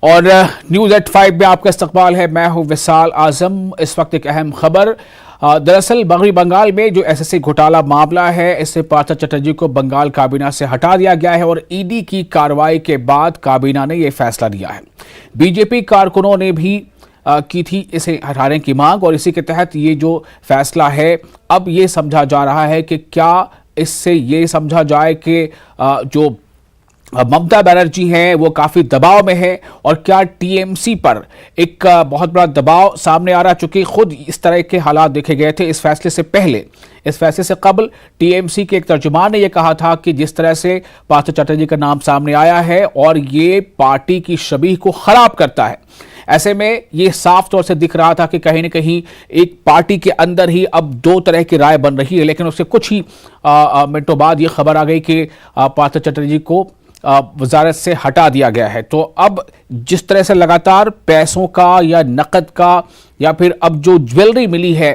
और news at 5 में आपका इस्तकबाल है। मैं हूं विशाल आजम। इस वक्त एक अहम खबर। दरअसल मगरबी बंगाल में जो एसएससी घोटाला मामला है, इससे पार्थ चटर्जी को बंगाल काबीना से हटा दिया गया है और ईडी की कार्रवाई के बाद काबीना ने यह फैसला लिया है। बीजेपी कारकुनों ने भी की थी इसे हटाने की मांग और इसी के तहत ये जो फैसला है, अब ये समझा जा रहा है कि क्या इससे ये समझा जाए कि जो ममता बनर्जी हैं वो काफी दबाव में है और क्या टीएमसी पर एक बहुत बड़ा दबाव सामने आ रहा, चूंकि खुद इस तरह के हालात देखे गए थे इस फैसले से पहले। इस फैसले से कबल टीएमसी के एक तर्जुमान ने यह कहा था कि जिस तरह से पार्थ चटर्जी का नाम सामने आया है और ये पार्टी की छवि को खराब करता है, ऐसे में ये साफ तौर से दिख रहा था कि कहीं न कहीं एक पार्टी के अंदर ही अब दो तरह की राय बन रही है। लेकिन उससे कुछ ही मिनटों बाद ये खबर आ गई कि पार्थ चटर्जी को वजारत से हटा दिया गया है। तो अब जिस तरह से लगातार पैसों का या नकद का या फिर अब जो ज्वेलरी मिली है,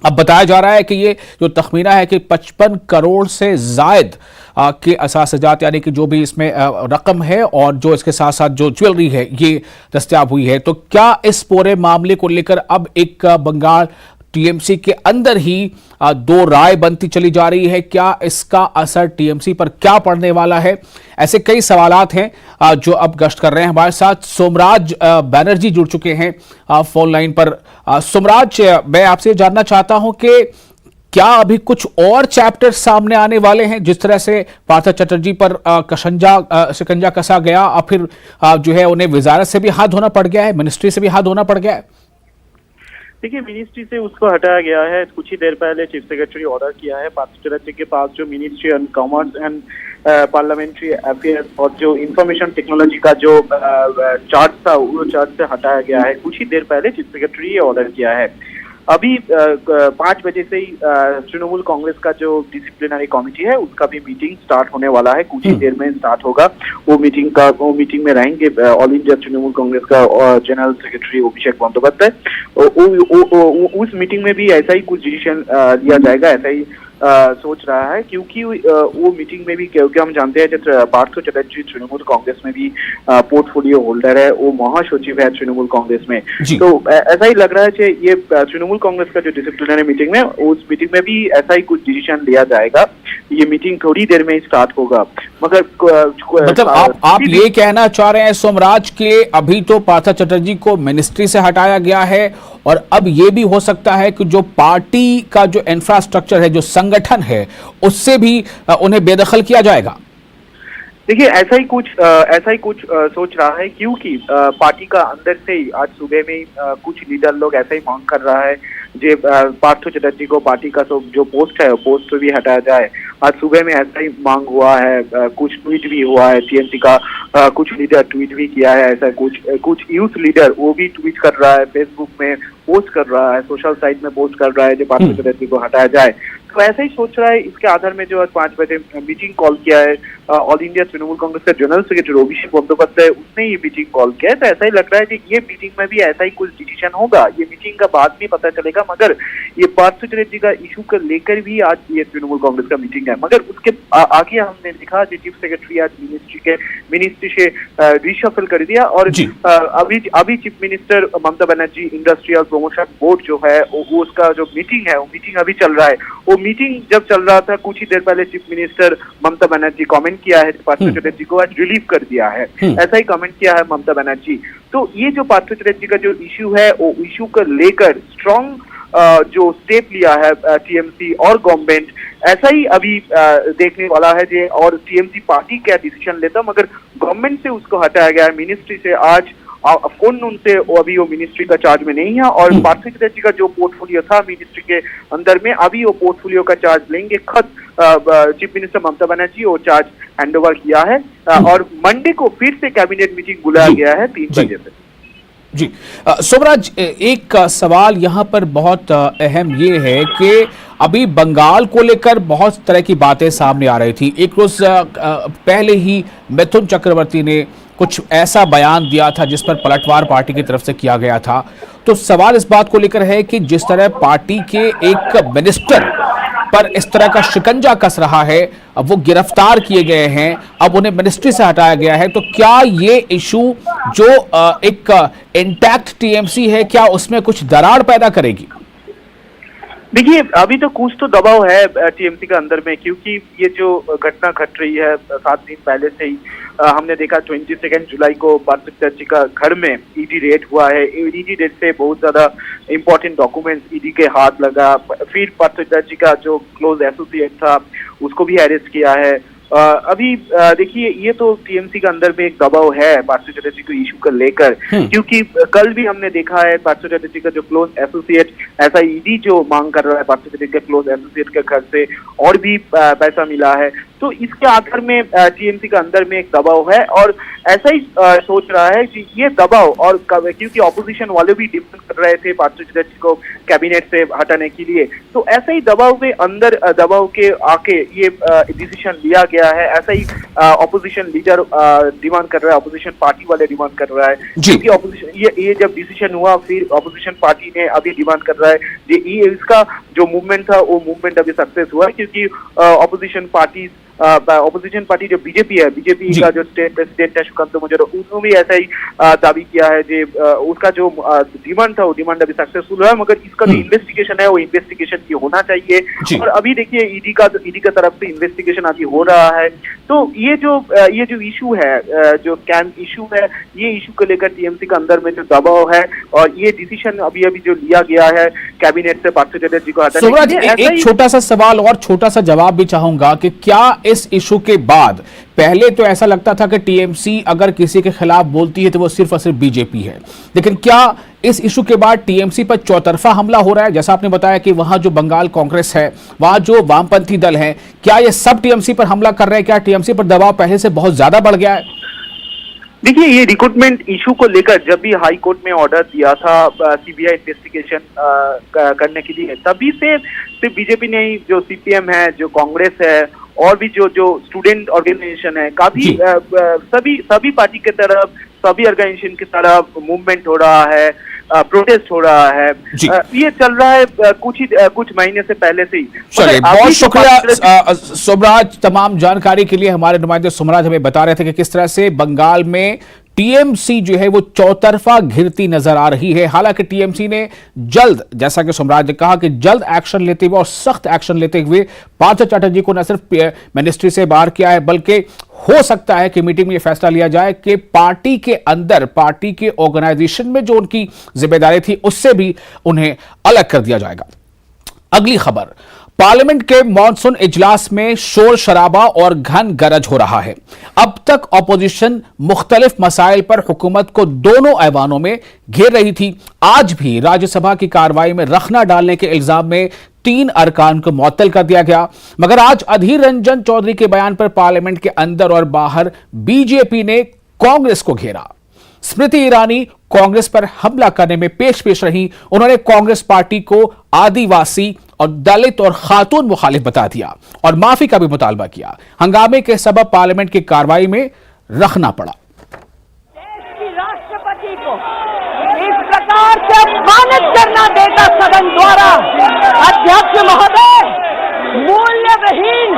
अब बताया जा रहा है कि ये जो तखमीना है कि 55 करोड़ से जायद के असासजात यानी कि जो भी इसमें रकम है और जो इसके साथ साथ जो ज्वेलरी है ये दस्तयाब हुई है। तो क्या इस पूरे मामले को लेकर अब एक बंगाल टीएमसी के अंदर ही दो राय बनती चली जा रही है? क्या इसका असर टीएमसी पर क्या पड़ने वाला है? ऐसे कई सवालात हैं जो अब गश्त कर रहे हैं। हमारे साथ सोमराज बनर्जी जुड़ चुके हैं फोन लाइन पर। सोमराज, मैं आपसे जानना चाहता हूं कि क्या अभी कुछ और चैप्टर सामने आने वाले हैं? जिस तरह से पार्थ चटर्जी पर शिकंजा कसा गया और फिर जो है उन्हें वजारत से भी हाथ धोना पड़ गया है, मिनिस्ट्री से भी हाथ धोना पड़ गया है। देखिए, मिनिस्ट्री से उसको हटाया गया है। कुछ ही देर पहले चीफ सेक्रेटरी ऑर्डर किया है पार्थ चटर्जी के पास जो ministry on commerce and parliamentary affairs और जो इंफॉर्मेशन टेक्नोलॉजी का जो चार्ज था वो चार्ज से हटाया गया है। कुछ ही देर पहले चीफ सेक्रेटरी ये ऑर्डर किया है। अभी 5 बजे से ही तृणमूल कांग्रेस का जो डिसिप्लिनरी कमेटी है उसका भी मीटिंग स्टार्ट होने वाला है। कुछ ही देर में स्टार्ट होगा। वो मीटिंग में रहेंगे ऑल इंडिया तृणमूल कांग्रेस का जनरल सेक्रेटरी अभिषेक बंदोपाध्याय। उस मीटिंग में भी ऐसा ही कुछ डिसीजन लिया जाएगा, ऐसा ही सोच रहा है, क्योंकि वो मीटिंग में भी, क्योंकि हम जानते हैं कि पार्थ चटर्जी तृणमूल कांग्रेस में भी पोर्टफोलियो होल्डर है, वो महासचिव है तृणमूल कांग्रेस में। तो ऐसा ही लग रहा है कि ये तृणमूल कांग्रेस का जो डिसिप्लिनरी मीटिंग में, उस मीटिंग में भी ऐसा ही कुछ डिसीजन लिया जाएगा। ये मीटिंग थोड़ी देर में स्टार्ट होगा। मगर मतलब आप ये कहना चाह रहे हैं सोमराज के अभी तो पार्थ चटर्जी को मिनिस्ट्री से हटाया गया है और अब ये भी हो सकता है कि जो पार्टी का जो इंफ्रास्ट्रक्चर है, जो संगठन है, उससे भी उन्हें बेदखल किया जाएगा? देखिए, ऐसा ही कुछ सोच रहा है, क्योंकि पार्टी का अंदर से ही आज सुबह में कुछ लीडर लोग ऐसा ही मांग कर रहा है जो पार्थ चटर्जी को पार्टी का जो पोस्ट है पोस्ट भी हटाया जाए। आज सुबह में ऐसा ही मांग हुआ है। कुछ ट्वीट भी हुआ है, टीएमसी का कुछ लीडर ट्वीट भी किया है। ऐसा कुछ यूथ लीडर वो भी ट्वीट कर रहा है, फेसबुक में पोस्ट कर रहा है, सोशल साइट में पोस्ट कर रहा है जो पार्थ चटर्जी को हटाया जाए। तो ऐसा ही सोच रहा है। इसके आधार में जो आज 5 बजे मीटिंग कॉल किया है ऑल इंडिया तृणमूल कांग्रेस का जनरल सेक्रेटरी अभिषेक बंदोपाध्याय, उसने ये मीटिंग कॉल किया है। तो ऐसा ही लग रहा है कि ये मीटिंग में भी ऐसा ही कुछ डिसीजन होगा। ये मीटिंग का बाद में पता चलेगा, मगर ये पार्थ चटर्जी का इशू को लेकर भी आज ये तृणमूल कांग्रेस का मीटिंग है। मगर उसके आगे हमने देखा कि चीफ सेक्रेटरी आज मिनिस्ट्री से रिशफल कर दिया और अभी chief minister Mamata Banerjee industrial promotion board जो है वो उसका जो मीटिंग है वो मीटिंग अभी चल रहा है। वो मीटिंग जब चल रहा था, कुछ ही देर पहले chief minister Mamata Banerjee comment किया है पार्थ चटर्जी को आज रिलीव कर दिया है। ऐसा ही कमेंट किया है ममता बनर्जी। तो ये जो पार्थ चटर्जी का जो इश्यू है वो इश्यू को लेकर स्ट्रॉन्ग जो स्टेप लिया है टीएमसी और गवर्नमेंट, ऐसा ही अभी देखने वाला है जे और टीएमसी पार्टी क्या डिसीजन लेता, मगर गवर्नमेंट से उसको हटाया गया है मिनिस्ट्री से। आज फोन उनसे अभी वो मिनिस्ट्री का चार्ज में नहीं है और पार्थ चटर्जी का जो पोर्टफोलियो था मिनिस्ट्री के अंदर में, अभी वो पोर्टफोलियो का चार्ज लेंगे। खुद चीफ मिनिस्टर ममता बनर्जी वो चार्ज हैंडओवर किया है और मंडे को फिर से कैबिनेट मीटिंग बुलाया गया है 3 बजे से। जी सोमराज, एक सवाल यहाँ पर बहुत अहम ये है कि अभी बंगाल को लेकर बहुत तरह की बातें सामने आ रही थी। एक रोज पहले ही मिथुन चक्रवर्ती ने कुछ ऐसा बयान दिया था जिस पर पलटवार पार्टी की तरफ से किया गया था। तो सवाल इस बात को लेकर है कि जिस तरह पार्टी के एक मिनिस्टर पर इस तरह का शिकंजा कस रहा है, अब वो गिरफ्तार किए गए हैं, अब उन्हें मिनिस्ट्री से हटाया गया है, तो क्या ये इशू जो एक इंटैक्ट टीएमसी है, क्या उसमें कुछ दरार पैदा करेगी? देखिए, अभी तो कुछ तो दबाव है टीएमसी के अंदर में, क्योंकि ये जो घटना घट रही है 7 दिन पहले से ही हमने देखा 22 जुलाई को पार्थ चटर्जी का घर में ईडी रेड हुआ है। ईडी रेड से बहुत ज्यादा इंपॉर्टेंट डॉक्यूमेंट्स ईडी के हाथ लगा। फिर पार्थ चटर्जी का जो क्लोज एसोसिएट था उसको भी अरेस्ट किया है। अभी देखिए, ये तो टीएमसी के अंदर में एक दबाव है पार्थ चटर्जी को इशू को लेकर, क्योंकि कल भी हमने देखा है पार्थ चटर्जी का जो क्लोज एसोसिएट, ऐसा ईडी जो मांग कर रहा है पार्थ चटर्जी के क्लोज एसोसिएट के घर से और भी पैसा मिला है, तो इसके आधार में टीएमसी के अंदर में एक दबाव है और ऐसा ही सोच रहा है कि ये दबाव, और क्योंकि ऑपोजिशन वाले भी डिमांड कर रहे थे पार्थ चटर्जी को कैबिनेट से हटाने के लिए, तो ऐसा ही दबाव में अंदर दबाव के आके ये डिसीजन लिया गया है। ऐसा ही ऑपोजिशन लीडर डिमांड कर रहा है, ऑपोजिशन पार्टी वाले डिमांड कर रहा है, क्योंकि ऑपोजिशन ये जब डिसीजन हुआ फिर ऑपोजिशन पार्टी ने अभी डिमांड कर रहा है ये इसका जो मूवमेंट था वो मूवमेंट अभी सक्सेस हुआ, क्योंकि ऑपोजिशन पार्टी जो बीजेपी है, बीजेपी का जो स्टेट प्रेसिडेंट है सुकांत मोजेरो, उन्होंने भी ऐसा ही दावी किया है कि उसका जो डिमांड था वो डिमांड अभी सक्सेसफुल हुआ है, मगर इसका जो इन्वेस्टिगेशन है वो इन्वेस्टिगेशन की होना चाहिए। और अभी देखिए ईडी का तरफ से इन्वेस्टिगेशन अभी हो रहा है। तो ये जो इशू है, जो कैम इशू है, ये इशू को लेकर टीएमसी के अंदर में जो दबाव है और ये डिसीजन अभी जो लिया गया है कैबिनेट से पार्थ चटर्जी को हटाने के लिए। एक छोटा सा सवाल और छोटा सा जवाब भी चाहूंगा कि क्या इस इशू के बाद, पहले तो ऐसा लगता था कि टीएमसी अगर किसी के खिलाफ बोलती है तो वो सिर्फ और सिर्फ बीजेपी है, लेकिन क्या इस इशू के बाद टीएमसी पर चौतरफा हमला हो रहा है? जैसा आपने बताया कि वहां जो बंगाल कांग्रेस है, वहां जो वामपंथी दल है, क्या ये सब टीएमसी पर हमला कर रहे हैं? क्या टीएमसी पर दबाव पहले से बहुत ज्यादा बढ़ गया है? देखिए, ये रिक्रूटमेंट इशू को लेकर जब भी हाई कोर्ट में ऑर्डर दिया था सीबीआई इन्वेस्टिगेशन करने के लिए, तभी से सिर्फ बीजेपी नहीं, जो सीपीएम है, जो कांग्रेस है और भी जो स्टूडेंट ऑर्गेनाइजेशन है, काफी सभी पार्टी के तरफ, सभी ऑर्गेनाइजेशन की तरफ मूवमेंट हो रहा है, प्रोटेस्ट हो रहा है। ये चल रहा है कुछ महीने से पहले से ही। चलिए, बहुत शुक्रिया सोमराज, तमाम जानकारी के लिए। हमारे नुमाइंदे सोमराज हमें बता रहे थे कि किस तरह से बंगाल में टीएमसी जो है वो चौतरफा घिरती नजर आ रही है। हालांकि टीएमसी ने जल्द, जैसा कि सोमराज ने कहा, कि जल्द एक्शन लेते हुए और सख्त एक्शन लेते हुए पार्थ चटर्जी को न सिर्फ मिनिस्ट्री से बाहर किया है, बल्कि हो सकता है कि मीटिंग में यह फैसला लिया जाए कि पार्टी के अंदर, पार्टी के ऑर्गेनाइजेशन में जो उनकी जिम्मेदारी थी उससे भी उन्हें अलग कर दिया जाएगा। अगली खबर, पार्लियामेंट के मॉनसून इजलास में शोर शराबा और घन गरज हो रहा है। अब तक ऑपोजिशन मुख्तलिफ मसाइल पर हुकूमत को दोनों ऐवानों में घेर रही थी। आज भी राज्यसभा की कार्रवाई में रखना डालने के इल्जाम में 3 अरकान को मुअत्तल कर दिया गया, मगर आज अधीर रंजन चौधरी के बयान पर पार्लियामेंट के अंदर और बाहर बीजेपी ने कांग्रेस को घेरा। स्मृति ईरानी कांग्रेस पर हमला करने में पेश रही। उन्होंने कांग्रेस पार्टी को आदिवासी और दलित और खातून मुखालिफ बता दिया और माफी का भी मुतालबा किया। हंगामे के सबब पार्लियामेंट की कार्रवाई में रखना पड़ा। देश की राष्ट्रपति को इस प्रकार से अपमानित करना देगा सदन द्वारा, अध्यक्ष महोदय, मूल्यविहीन,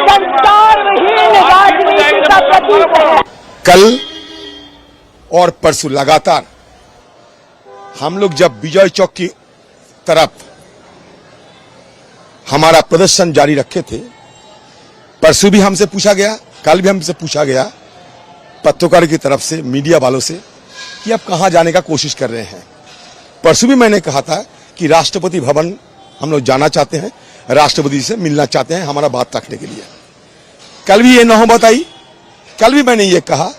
संस्कारविहीन राजनीति का प्रतीक है। कल और परसों लगातार हम लोग जब विजय चौक की तरफ हमारा प्रदर्शन जारी रखे थे, परसों भी हमसे पूछा गया, कल भी हमसे पूछा गया पत्रकार की तरफ से, मीडिया वालों से, कि आप कहां जाने का कोशिश कर रहे हैं। परसों भी मैंने कहा था कि राष्ट्रपति भवन हम लोग जाना चाहते हैं, राष्ट्रपति से मिलना चाहते हैं हमारा बात रखने के लिए। कल भी ये नौबत आई, कल भी मैंने ये कहा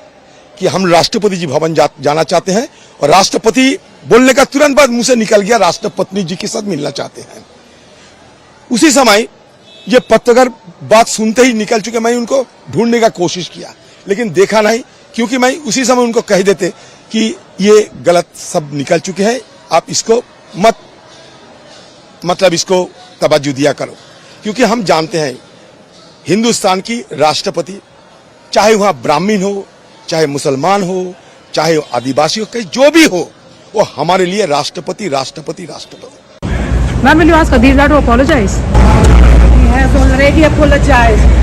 कि हम राष्ट्रपति जी भवन जाना चाहते हैं, और राष्ट्रपति बोलने का तुरंत बाद मुंह से निकल गया राष्ट्रपति जी के साथ मिलना चाहते हैं। उसी समय ये पत्रकार बात सुनते ही निकल चुके। मैं उनको ढूंढने का कोशिश किया लेकिन देखा नहीं, क्योंकि मैं उसी समय उनको कह देते कि ये गलत सब निकल चुके हैं, आप इसको मतलब इसको तवज्जो दिया करो, क्योंकि हम जानते हैं हिंदुस्तान की राष्ट्रपति, चाहे वहां ब्राह्मण हो, चाहे मुसलमान हो, चाहे आदिवासी हो, कहीं जो भी हो, वो हमारे लिए राष्ट्रपति राष्ट्रपति राष्ट्रपति। Ma'am, will you ask Adil to apologize? has already apologized.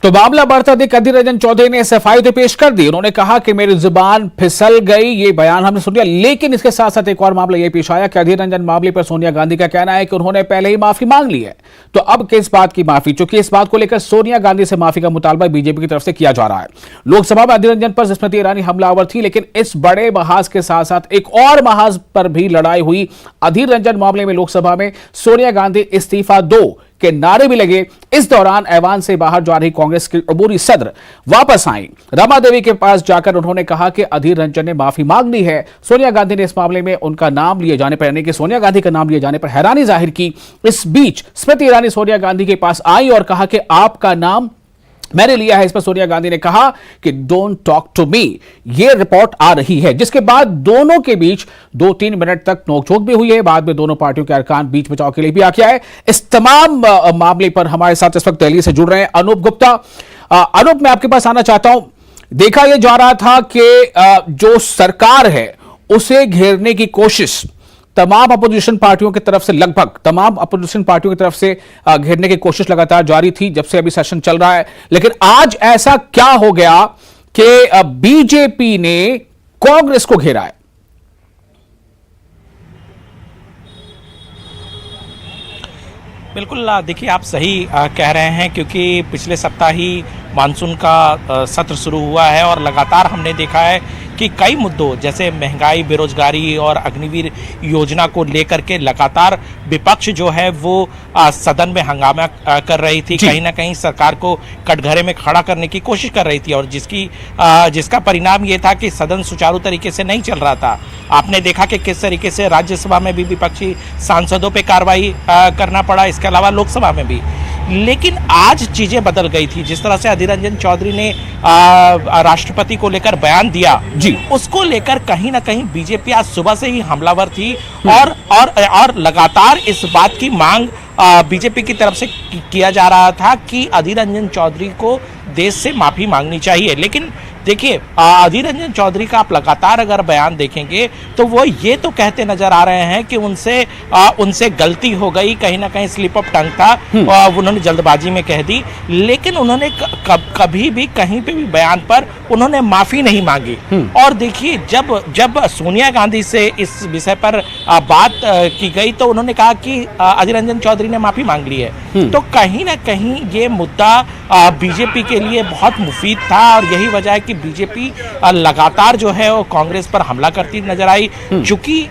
तो मामला बढ़ता देख अधीर रंजन चौधरी ने सफाई तो पेश कर दी। उन्होंने कहा कि मेरी जुबान फिसल गई, ये बयान हमने सुन लिया। लेकिन इसके साथ साथ एक और मामला यह पेश आया कि अधीर रंजन मामले पर सोनिया गांधी का कहना है कि उन्होंने पहले ही माफी मांग ली है। तो अब किस बात की माफी, चूंकि इस बात को लेकर सोनिया गांधी से माफी का मुतालबा बीजेपी की तरफ से किया जा रहा है। लोकसभा में अधीर रंजन पर स्मृति ईरानी हमलावर थी, लेकिन इस बड़े महाज के साथ साथ एक और महाज पर भी लड़ाई हुई। अधीर रंजन मामले में लोकसभा में सोनिया गांधी इस्तीफा दो के नारे भी लगे। इस दौरान ऐवान से बाहर जा रही कांग्रेस की अबूरी सदर वापस आई। रमा देवी के पास जाकर उन्होंने कहा कि अधीर रंजन ने माफी मांग ली है। सोनिया गांधी ने इस मामले में उनका नाम लिए जाने पर, यानी कि सोनिया गांधी का नाम लिए जाने पर हैरानी जाहिर की। इस बीच स्मृति ईरानी सोनिया गांधी के पास आई और कहा कि आपका नाम मैंने लिया है। इस पर सोनिया गांधी ने कहा कि डोंट टॉक टू मी। यह रिपोर्ट आ रही है, जिसके बाद दोनों के बीच 2-3 मिनट तक नोकझोंक भी हुई है। बाद में दोनों पार्टियों के अरकान बीच बचाव के लिए भी आगे आए। इस तमाम मामले पर हमारे साथ इस वक्त दिल्ली से जुड़ रहे हैं अनूप गुप्ता। अनूप, मैं आपके पास आना चाहता हूं। देखा यह जा रहा था कि जो सरकार है उसे घेरने की कोशिश तमाम अपोजिशन पार्टियों की तरफ से, लगभग तमाम अपोजिशन पार्टियों की तरफ से घेरने की कोशिश लगातार जारी थी जब से अभी सेशन चल रहा है। लेकिन आज ऐसा क्या हो गया कि बीजेपी ने कांग्रेस को घेरा है? बिल्कुल, देखिए आप सही कह रहे हैं, क्योंकि पिछले सप्ताह ही मानसून का सत्र शुरू हुआ है और लगातार हमने देखा है कि कई मुद्दों जैसे महंगाई, बेरोजगारी और अग्निवीर योजना को लेकर के लगातार विपक्ष जो है वो सदन में हंगामा कर रही थी। कहीं ना कहीं सरकार को कटघरे में खड़ा करने की कोशिश कर रही थी और जिसका परिणाम ये था कि सदन सुचारू तरीके से नहीं चल रहा था। आपने देखा कि किस तरीके से राज्यसभा में भी विपक्षी सांसदों पे कार्रवाई करना पड़ा, इसके अलावा लोकसभा में भी। लेकिन आज चीजें बदल गई थी। जिस तरह से अधीर रंजन चौधरी ने राष्ट्रपति को लेकर बयान दिया जी, उसको लेकर कहीं ना कहीं बीजेपी आज सुबह से ही हमलावर थी और लगातार इस बात की मांग बीजेपी की तरफ से किया जा रहा था कि अधीर रंजन चौधरी को देश से माफी मांगनी चाहिए। लेकिन देखिए, अधीर रंजन चौधरी का आप लगातार अगर बयान देखेंगे तो वो ये तो कहते नजर आ रहे हैं कि उनसे गलती हो गई, कहीं ना कहीं स्लिप ऑफ टंग था, उन्होंने जल्दबाजी में कह दी। लेकिन उन्होंने कभी भी कहीं पे भी बयान पर उन्होंने माफी नहीं मांगी। और देखिए, जब सोनिया गांधी से इस विषय पर बात की गई तो उन्होंने कहा कि अधीर रंजन चौधरी ने माफी मांग ली है। तो कहीं ना कहीं ये मुद्दा बीजेपी के लिए बहुत मुफीद था और यही वजह है कि बीजेपी लगातार जो है वो कांग्रेस पर हमला करती नजर आई। चूंकि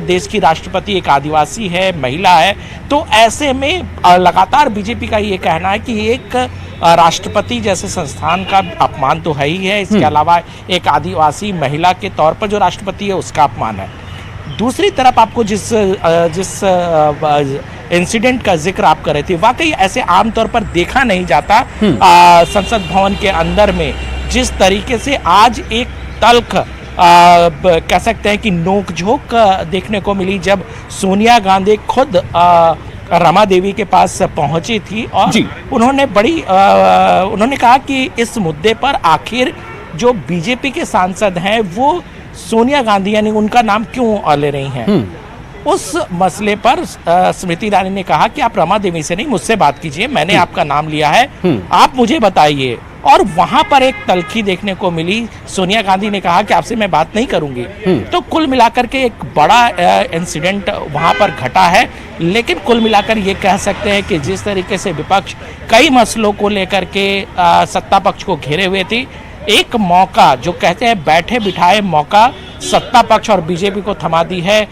देश की राष्ट्रपति एक आदिवासी है, महिला है, तो ऐसे में लगातार बीजेपी का ये कहना है कि एक राष्ट्रपति जैसे संस्थान का अपमान तो है ही है, इसके अलावा एक आदिवासी महिला के तौर पर जो राष्ट्रपति है उसका अपमान है। दूसरी तरफ आपको जिस इंसिडेंट का जिक्र आप कर रहे थे, वाकई ऐसे आमतौर पर देखा नहीं जाता संसद भवन के अंदर में जिस तरीके से आज एक तल्ख कह सकते हैं कि नोकझोंक देखने को मिली जब सोनिया गांधी खुद रमा देवी के पास पहुंची थी और उन्होंने कहा कि इस मुद्दे पर आखिर जो बीजेपी के सांसद हैं वो सोनिया गांधी यानी उनका नाम क्यों ले रही हैं। उस मसले पर स्मृति ईरानी ने कहा कि आप रमा देवी से नहीं, मुझसे बात कीजिए, मैंने आपका नाम लिया है, आप मुझे बताइए। और वहां पर एक तल्खी देखने को मिली। सोनिया गांधी ने कहा कि आपसे मैं बात नहीं करूंगी। तो कुल मिलाकर के एक बड़ा इंसिडेंट वहां पर घटा है। लेकिन कुल मिलाकर ये कह सकते हैं कि जिस तरीके से विपक्ष कई मसलों को लेकर के सत्ता पक्ष को घेरे हुए थी, एक मौका जो कहते हैं बैठे बिठाए मौका सत्ता पक्ष और बीजेपी को थमा दी है,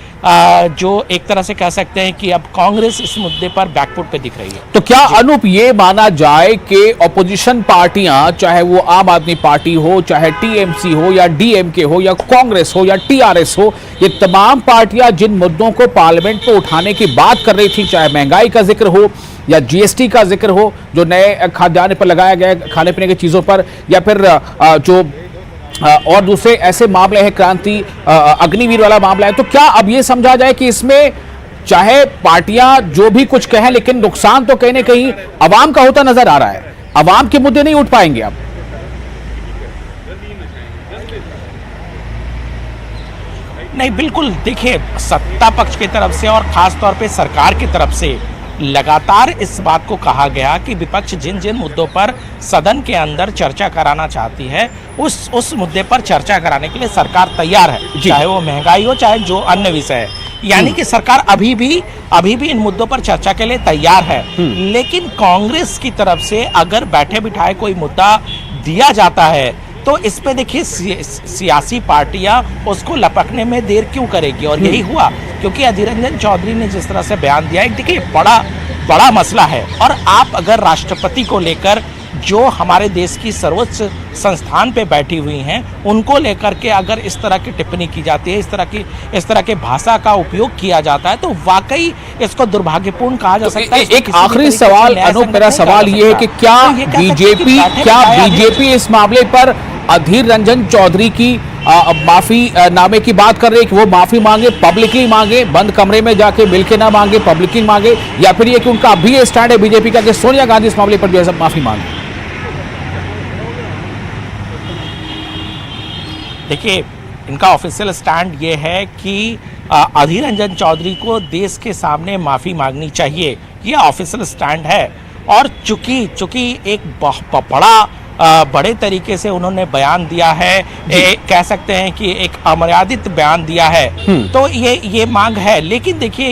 जो एक तरह से कह सकते हैं कि अब कांग्रेस इस मुद्दे पर बैकफुट पे दिख रही है। तो क्या अनूप ये माना जाए कि ऑपोजिशन पार्टियां, चाहे वो आम आदमी पार्टी हो, चाहे टीएमसी हो या डीएमके हो या कांग्रेस हो या टीआरएस हो, ये तमाम पार्टियां जिन मुद्दों को पार्लियामेंट में उठाने की बात कर रही थी, चाहे महंगाई का जिक्र हो या जीएसटी का जिक्र हो, जो नए खाद्यान्न पर लगाया गया खाने पीने की चीजों पर, या फिर जो और दूसरे ऐसे मामले हैं, क्रांति अग्निवीर वाला मामला है, तो क्या अब ये समझा जाए कि इसमें चाहे पार्टियां जो भी कुछ कहें, लेकिन नुकसान तो कहीं ना कहीं अवाम का होता नजर आ रहा है, अवाम के मुद्दे नहीं उठ पाएंगे अब? नहीं, बिल्कुल। देखिए, सत्ता पक्ष की तरफ से और खास तौर पे सरकार की तरफ से लगातार इस बात को कहा गया कि विपक्ष जिन जिन मुद्दों पर सदन के अंदर चर्चा कराना चाहती है उस मुद्दे पर चर्चा कराने के लिए सरकार तैयार है, चाहे वो महंगाई हो चाहे जो अन्य विषय है। यानी कि सरकार अभी भी इन मुद्दों पर चर्चा के लिए तैयार है। लेकिन कांग्रेस की तरफ से अगर बैठे बिठाए कोई मुद्दा दिया जाता है तो इस पे देखिए सियासी पार्टियां उसको लपकने में देर क्यों करेगी, और यही हुआ क्योंकि अधीर रंजन चौधरी ने जिस तरह से बयान दिया है, देखिए बड़ा मसला है। और आप अगर राष्ट्रपति को लेकर जो हमारे देश की सर्वोच्च संस्थान पे बैठी हुई हैं उनको लेकर के अगर इस तरह की टिप्पणी की जाती है, इस तरह के भाषा का उपयोग किया जाता है, तो वाकई इसको दुर्भाग्यपूर्ण कहा जा सकता है। एक आखिरी सवाल अनूप, मेरा सवाल ये है कि क्या बीजेपी इस मामले पर अधीर रंजन चौधरी की माफी नामे की बात कर रहे हैं कि वो माफी मांगे, पब्लिकली मांगे, बंद कमरे में जाके मिलके ना मांगे, पब्लिकली मांगे, या फिर ये कि उनका अभी ये स्टैंड है बीजेपी का कि सोनिया गांधी इस मामले पर जो है माफी मांगे? देखिए, इनका ऑफिशियल स्टैंड ये है कि अधीर रंजन चौधरी को देश के सामने माफी मांगनी चाहिए, ये ऑफिशियल स्टैंड है। और चूंकि एक बड़े तरीके से उन्होंने बयान दिया है, कह सकते हैं कि एक अमर्यादित बयान दिया है, तो ये मांग है। लेकिन देखिए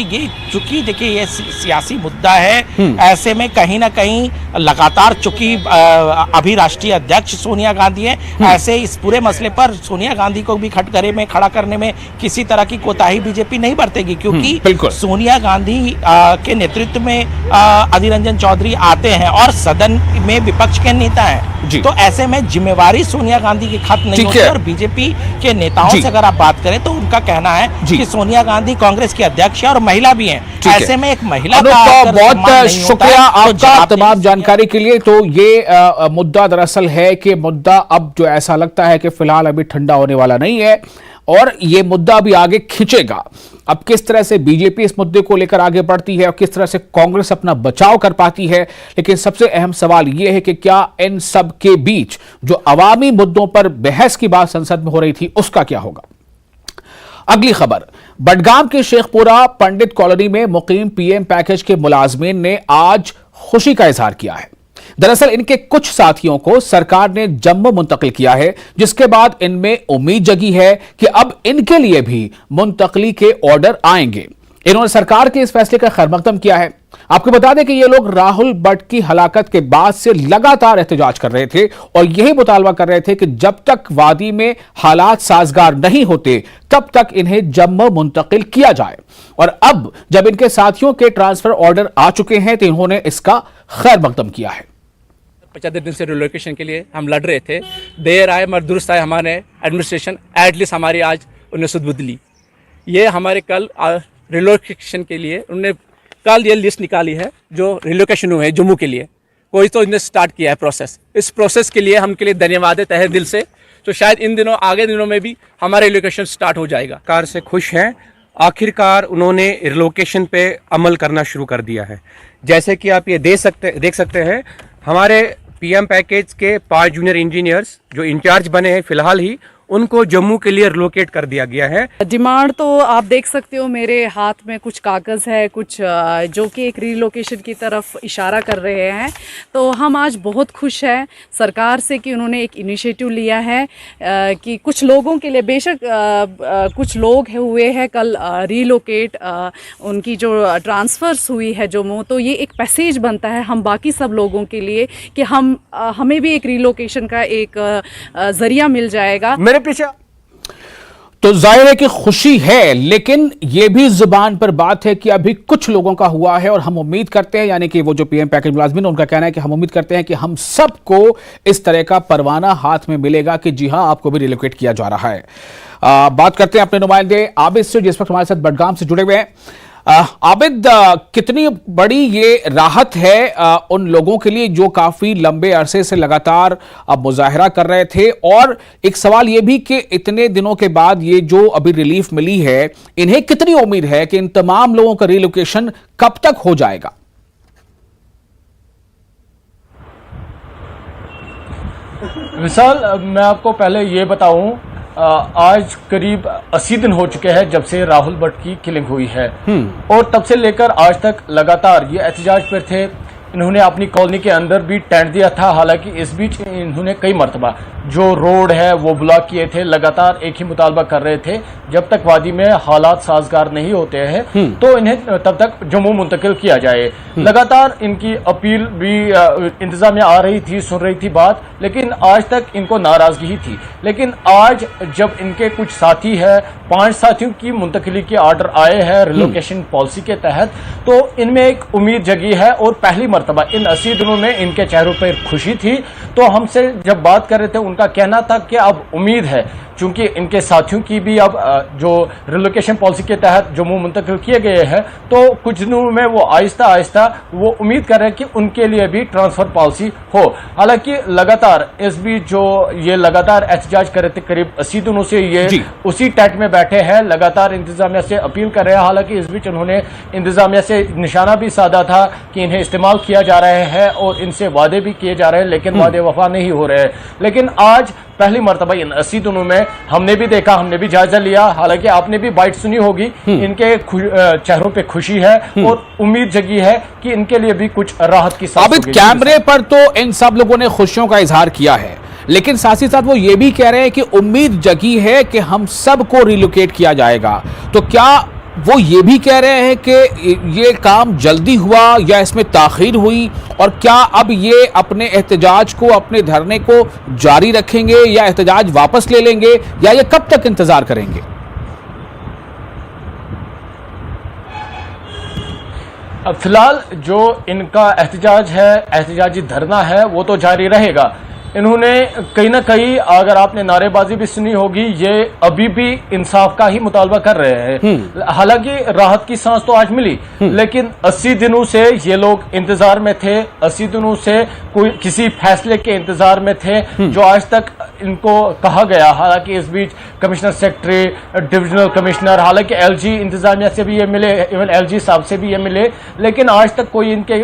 ये सियासी मुद्दा है, ऐसे में कहीं ना कहीं लगातार चूंकि अभी राष्ट्रीय अध्यक्ष सोनिया गांधी है, ऐसे इस पूरे मसले पर सोनिया गांधी को भी कटघरे में खड़ा करने में किसी तरह की कोताही बीजेपी नहीं बरतेगी, क्योंकि सोनिया गांधी के नेतृत्व में अधीर रंजन चौधरी आते हैं और सदन में विपक्ष के नेता हैं। तो ऐसे में जिम्मेवारी सोनिया गांधी की खत्म नहीं होती। और बीजेपी के नेताओं से अगर आप बात करें तो उनका कहना है कि सोनिया गांधी कांग्रेस की अध्यक्ष है और महिला भी हैं। ऐसे में एक महिला का बहुत शुक्रिया आपका तमाम जानकारी के लिए। तो ये मुद्दा दरअसल है कि मुद्दा अब जो ऐसा लगता है कि फिलहाल अभी ठंडा होने वाला नहीं है और ये मुद्दा भी आगे खींचेगा। अब किस तरह से बीजेपी इस मुद्दे को लेकर आगे बढ़ती है और किस तरह से कांग्रेस अपना बचाव कर पाती है, लेकिन सबसे अहम सवाल यह है कि क्या इन सब के बीच जो अवामी मुद्दों पर बहस की बात संसद में हो रही थी उसका क्या होगा। अगली खबर, बडगाम के शेखपुरा पंडित कॉलोनी में मुकीम पीएम पैकेज के मुलाजमीन ने आज खुशी का इजहार किया है। दरअसल इनके कुछ साथियों को सरकार ने जम्मू मुंतकिल किया है, जिसके बाद इनमें उम्मीद जगी है कि अब इनके लिए भी मुंतकली के ऑर्डर आएंगे। इन्होंने सरकार के इस फैसले का खैरमकदम किया है। आपको बता दें कि ये लोग राहुल भट्ट की हलाकत के बाद से लगातार एहतजाज कर रहे थे और यही मुतालबा कर रहे थे कि जब तक वादी में हालात साजगार नहीं होते तब तक इन्हें जम्मू मुंतकिल किया जाए। और अब जब इनके साथियों के ट्रांसफर ऑर्डर आ चुके हैं तो इन्होंने इसका खैरमकदम किया है। 75 दिन से रिलोकेशन के लिए हम लड़ रहे थे, देर आए मगर दुरुस्त आए हमारे एडमिनिस्ट्रेशन, एटलीस्ट हमारी आज उन्हें सुध ली। ये हमारे कल रिलोकेशन के लिए उन्होंने कल ये लिस्ट निकाली है जो रिलोकेशन हुए हैं जम्मू के लिए, कोई तो इन्हें स्टार्ट किया है प्रोसेस। इस प्रोसेस के लिए हम के लिए धन्यवाद है तहे दिल से। तो शायद इन दिनों आगे दिनों में भी हमारा रिलोकेशन स्टार्ट हो जाएगा। सरकार से खुश हैं, आखिरकार उन्होंने रिलोकेशन पे अमल करना शुरू कर दिया है। जैसे कि आप ये देख सकते हैं, हमारे पीएम पैकेज के 5 जूनियर इंजीनियर्स जो इंचार्ज बने हैं फिलहाल ही, उनको जम्मू के लिए रिलोकेट कर दिया गया है। डिमांड तो आप देख सकते हो, मेरे हाथ में कुछ कागज़ है, कुछ जो कि एक रिलोकेशन की तरफ इशारा कर रहे हैं। तो हम आज बहुत खुश हैं सरकार से कि उन्होंने एक इनिशिएटिव लिया है कि कुछ लोगों के लिए, बेशक कुछ लोग हुए हैं कल रिलोकेट, उनकी जो ट्रांसफ़र्स हुई है जम्मू, तो ये एक पैसेज बनता है हम बाकी सब लोगों के लिए कि हमें भी एक रिलोकेशन का एक ज़रिया मिल जाएगा। पीछे तो जाहिर है कि खुशी है, लेकिन यह भी जुबान पर बात है कि अभी कुछ लोगों का हुआ है और हम उम्मीद करते हैं, यानी कि वो जो पीएम पैकेज मुलाजमीन, उनका कहना है कि हम उम्मीद करते हैं कि हम सबको इस तरह का परवाना हाथ में मिलेगा कि जी हां आपको भी रिलोकेट किया जा रहा है। बात करते हैं अपने नुमाइंदे आबिद से, जिस वक्त हमारे साथ बडगाम से जुड़े हुए हैं। आबिद, कितनी बड़ी ये राहत है उन लोगों के लिए जो काफी लंबे अरसे से लगातार मुजाहरा कर रहे थे, और एक सवाल ये भी कि इतने दिनों के बाद ये जो अभी रिलीफ मिली है, इन्हें कितनी उम्मीद है कि इन तमाम लोगों का रिलोकेशन कब तक हो जाएगा? विशाल, मैं आपको पहले ये बताऊं, आज करीब 80 दिन हो चुके हैं जब से राहुल भट्ट की किलिंग हुई है और तब से लेकर आज तक लगातार ये एहतजाज पर थे। इन्होंने अपनी कॉलोनी के अंदर भी टेंट दिया था, हालांकि इस बीच इन्होंने कई मरतबा जो रोड है वो ब्लॉक किए थे, लगातार एक ही मुतालबा कर रहे थे। जब तक वादी में हालात साजगार नहीं होते हैं तो इन्हें तब तक जम्मू मुंतकिल किया जाए। लगातार इनकी अपील भी इंतजामिया आ रही थी, सुन रही थी बात, लेकिन आज तक इनको नाराजगी ही थी। लेकिन आज जब इनके कुछ साथी है, 5 साथियों की मुंतकिली के ऑर्डर आए हैं रिलोकेशन पॉलिसी के तहत, तो इनमें एक उम्मीद जगी है और पहली मरतबा इन 80 दिनों में इनके चेहरों पर खुशी थी। तो हमसे जब बात कर रहे थे उनका कहना था कि अब उम्मीद है, चूंकि इनके साथियों की भी अब जो रिलोकेशन पॉलिसी के तहत जम्मू मुंतकिल किए गए हैं, तो कुछ दिनों में वो आहिस्ता आहिस्ता वो उम्मीद कर रहे हैं कि उनके लिए भी ट्रांसफर पॉलिसी हो। हालांकि लगातार इस बीच जो ये लगातार एहतजाज कर रहे थे, करीब 80 दिनों से ये उसी टेंट में बैठे हैं, लगातार इंतजामिया से अपील कर रहे हैं। हालांकि इस बीच उन्होंने इंतजामिया से निशाना भी साधा था कि इन्हें इस्तेमाल किया जा रहा है और इनसे वादे भी किए जा रहे हैं, लेकिन वादे वफा नहीं हो रहे हैं। लेकिन आज पहली मरतबा इन 80 दिनों में हमने भी देखा, हमने भी जायजा लिया, हालांकि आपने भी बाइट सुनी होगी, इनके चेहरों पे खुशी है और उम्मीद जगी है कि इनके लिए भी कुछ राहत की सांस आबिद, कैमरे पर तो इन सब लोगों ने खुशियों का इजहार किया है, लेकिन साथ ही साथ वो ये भी कह रहे हैं कि उम्मीद जगी है कि हम सबको रिलोकेट किया जाएगा। तो क्या वो ये भी कह रहे हैं कि ये काम जल्दी हुआ या इसमें ताखीर हुई, और क्या अब ये अपने एहतजाज को, अपने धरने को जारी रखेंगे या एहतजाज वापस ले लेंगे, या ये कब तक इंतजार करेंगे? अब फिलहाल जो इनका एहतजाज है, एहतजाजी धरना है, वो तो जारी रहेगा। इन्होंने कहीं ना कहीं, अगर आपने नारेबाजी भी सुनी होगी, ये अभी भी इंसाफ का ही मुतालबा कर रहे हैं। हालांकि राहत की सांस तो आज मिली, लेकिन 80 दिनों से ये लोग इंतजार में थे, 80 दिनों से कोई किसी फैसले के इंतजार में थे जो आज तक इनको कहा गया। हालांकि इस बीच कमिश्नर सेक्रेटरी, डिविजनल कमिश्नर, हालांकि एलजी इंतजामिया से भी ये मिले, इवन एलजी साहब से भी ये मिले, लेकिन आज तक कोई इनके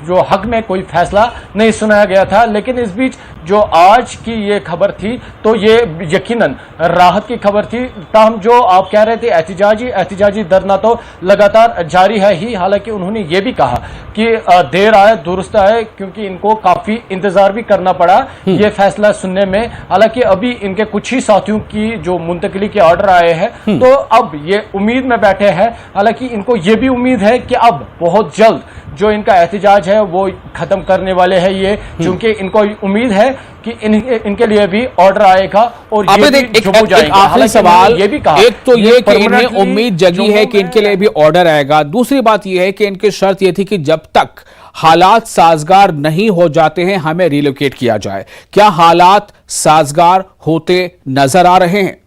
जो हक में कोई फैसला नहीं सुनाया गया था। लेकिन इस बीच जो आज की ये खबर थी तो ये यकीनन राहत की खबर थी। ताहम जो आप कह रहे थे एहतजाजी धरना तो लगातार जारी है ही। हालांकि उन्होंने ये भी कहा कि देर आए दुरुस्त आए, क्योंकि इनको काफी इंतजार भी करना पड़ा ये फैसला सुनने में। हालांकि अभी इनके कुछ ही साथियों की जो मुंतकिली के ऑर्डर आए हैं, तो अब ये उम्मीद में बैठे हैं। हालांकि इनको ये भी उम्मीद है कि अब बहुत जल्द जो इनका एहतजाज है वो खत्म करने वाले हैं ये, क्योंकि इनको उम्मीद है कि इनके लिए भी ऑर्डर आएगा और ये भी जम्मू जाएंगे। आखिरी सवाल, ये भी कहा, एक तो ये कि इन्हें उम्मीद जगी है कि इनके लिए भी ऑर्डर आएगा, दूसरी बात ये है कि इनकी शर्त ये थी कि जब तक हालात साजगार नहीं हो जाते हैं हमें रिलोकेट किया जाए। क्या हालात साजगार होते नजर आ रहे हैं?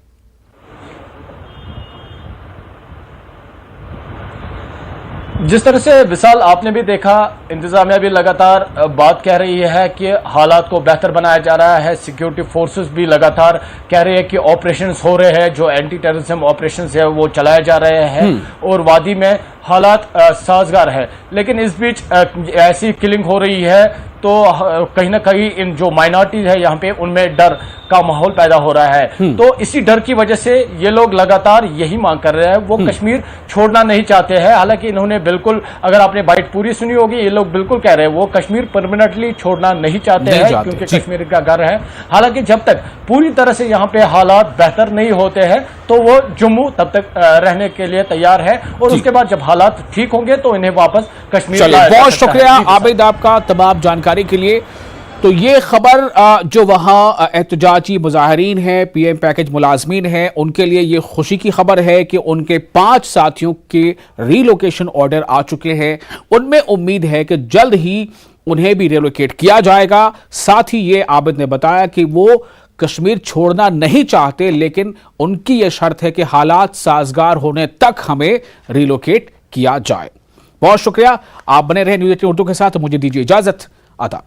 जिस तरह से विशाल आपने भी देखा, इंतजामिया भी लगातार बात कह रही है कि हालात को बेहतर बनाया जा रहा है। सिक्योरिटी फोर्सेस भी लगातार कह रहे हैं कि ऑपरेशंस हो रहे हैं, जो एंटी टेररिज्म ऑपरेशंस है वो चलाए जा रहे हैं और वादी में हालात साजगार है। लेकिन इस बीच ऐसी किलिंग हो रही है तो कहीं ना कहीं इन जो माइनॉरिटीज है यहाँ पे, उनमें डर का माहौल पैदा हो रहा है। तो इसी डर की वजह से ये लोग लगातार यही मांग कर रहे हैं, वो कश्मीर छोड़ना नहीं चाहते हैं। हालांकि इन्होंने बिल्कुल, अगर आपने बाइट पूरी सुनी होगी, ये लोग बिल्कुल कह रहे हैं वो कश्मीर परमानेंटली छोड़ना नहीं चाहते हैं, क्योंकि कश्मीर का घर है। हालांकि जब तक पूरी तरह से यहाँ पे हालात बेहतर नहीं होते हैं तो वो जम्मू तब तक रहने के लिए तैयार है, और उसके बाद जब हालात ठीक होंगे तो इन्हें वापस कश्मीर। बहुत शुक्रिया आबिद आपका तमाम जानकारी के लिए। तो ये खबर जो वहाँ एहतजाजी मुजाहिरीन हैं, पीएम पैकेज मुलाजमीन हैं, उनके लिए ये खुशी की खबर है कि उनके 5 साथियों के रीलोकेशन ऑर्डर आ चुके हैं। उनमें उम्मीद है कि जल्द ही उन्हें भी रिलोकेट किया जाएगा। साथ ही ये आबिद ने बताया कि वो कश्मीर छोड़ना नहीं चाहते, लेकिन उनकी ये शर्त है कि हालात साजगार होने तक हमें रिलोकेट किया जाए। बहुत शुक्रिया, आप बने रहे न्यूज़ 18 उर्दू के साथ। मुझे दीजिए इजाजत, आदाब।